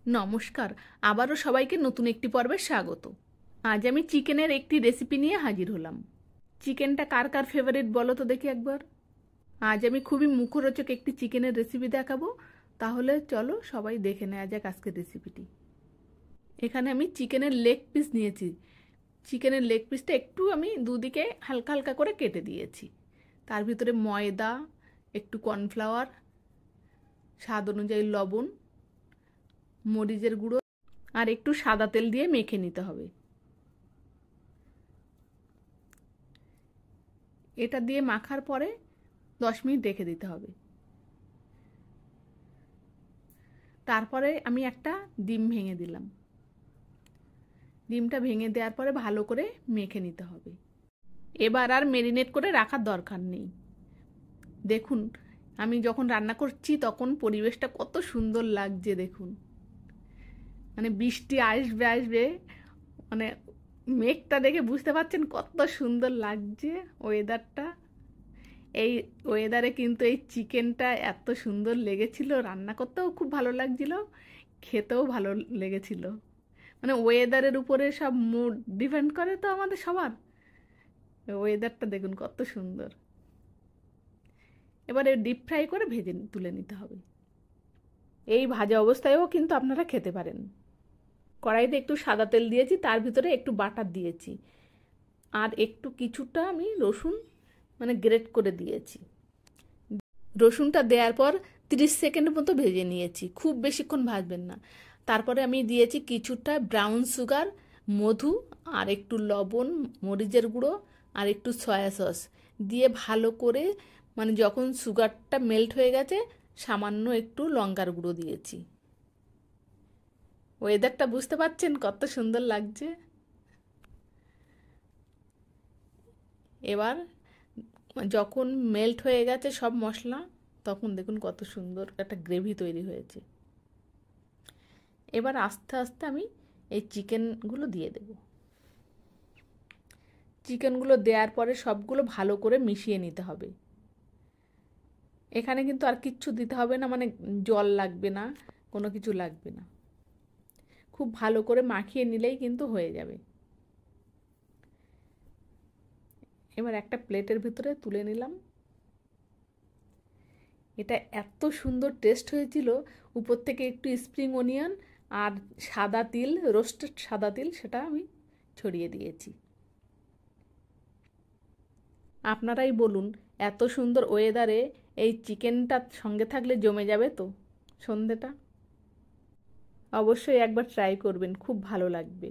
নমস্কার, আবারও সবাইকে নতুন একটি পর্বে স্বাগত। আজ আমি চিকেনের একটি রেসিপি নিয়ে হাজির হলাম। চিকেনটা কার কার ফেভারিট বলো তো দেখি একবার। আজ আমি খুবই মুখরোচক একটি চিকেনের রেসিপি দেখাবো। তাহলে চলো সবাই দেখে নেওয়া যাক আজকের রেসিপিটি। এখানে আমি চিকেনের লেগ পিস নিয়েছি। চিকেনের লেগ পিসটা একটু আমি দুদিকে হালকা হালকা করে কেটে দিয়েছি। তার ভিতরে ময়দা, একটু কর্নফ্লাওয়ার, স্বাদ অনুযায়ী লবণ, মরিচের গুঁড়ো আর একটু সাদা তেল দিয়ে মেখে নিতে হবে। এটা দিয়ে মাখার পরে 10 মিনিট রেখে দিতে হবে। তারপরে আমি একটা ডিম ভেঙে দিলাম। ডিমটা ভেঙে দেওয়ার পরে ভালো করে মেখে নিতে হবে। এবার আর ম্যারিনেট করে রাখার দরকার নেই। দেখুন, আমি যখন রান্না করছি তখন পরিবেশটা কত সুন্দর লাগছে দেখুন। মানে বৃষ্টি আসবে আসবে, মানে মেঘটা দেখে বুঝতে পারছেন কত সুন্দর লাগছে ওয়েদারটা। এই ওয়েদারে কিন্তু এই চিকেনটা এত সুন্দর লেগেছিল, রান্না করতেও খুব ভালো লাগছিল, খেতেও ভালো লেগেছিল। মানে ওয়েদারের উপরে সব মুড ডিপেন্ড করে তো আমাদের সবার। ওয়েদারটা দেখুন কত সুন্দর। এবারে ডিপ ফ্রাই করে ভেজে তুলে নিতে হবে। এই ভাজা অবস্থায়ও কিন্তু আপনারা খেতে পারেন। কড়াইতে একটু সাদা তেল দিয়েছি, তার ভিতরে একটু বাটার দিয়েছি, আর একটু কিছুটা আমি রসুন মানে গ্রেট করে দিয়েছি। রসুনটা দেওয়ার পর 30 সেকেন্ডের মতো ভেজে নিয়েছি, খুব বেশিক্ষণ ভাজবেন না। তারপরে আমি দিয়েছি কিছুটা ব্রাউন সুগার, মধু, আর একটু লবণ, মরিচের গুঁড়ো আর একটু সয়া সস দিয়ে ভালো করে, মানে যখন সুগারটা মেল্ট হয়ে গেছে সামান্য একটু লঙ্কার গুঁড়ো দিয়েছি। ওয়েদারটা বুঝতে পারছেন কত সুন্দর লাগছে। এবার যখন মেল্ট হয়ে গেছে সব মশলা, তখন দেখুন কত সুন্দর একটা গ্রেভি তৈরি হয়েছে। এবার আস্তে আস্তে আমি এই চিকেনগুলো দিয়ে দেব। চিকেনগুলো দেওয়ার পরে সবগুলো ভালো করে মিশিয়ে নিতে হবে। এখানে কিন্তু আর কিচ্ছু দিতে হবে না, মানে জল লাগবে না, কোনো কিছু লাগবে না। খুব ভালো করে মাখিয়ে নিলেই কিন্তু হয়ে যাবে। এবার একটা প্লেটের ভিতরে তুলে নিলাম। এটা এত সুন্দর টেস্ট হয়েছিল, উপর থেকে একটু স্প্রিং অনিয়ন আর সাদা তিল, রোস্টেড সাদা তিল, সেটা আমি ছড়িয়ে দিয়েছি। আপনারাই বলুন, এত সুন্দর ওয়েদারে এই চিকেনটা সঙ্গে থাকলে জমে যাবে তো সন্ধেটা। অবশ্যই একবার ট্রাই করবেন, খুব ভালো লাগবে।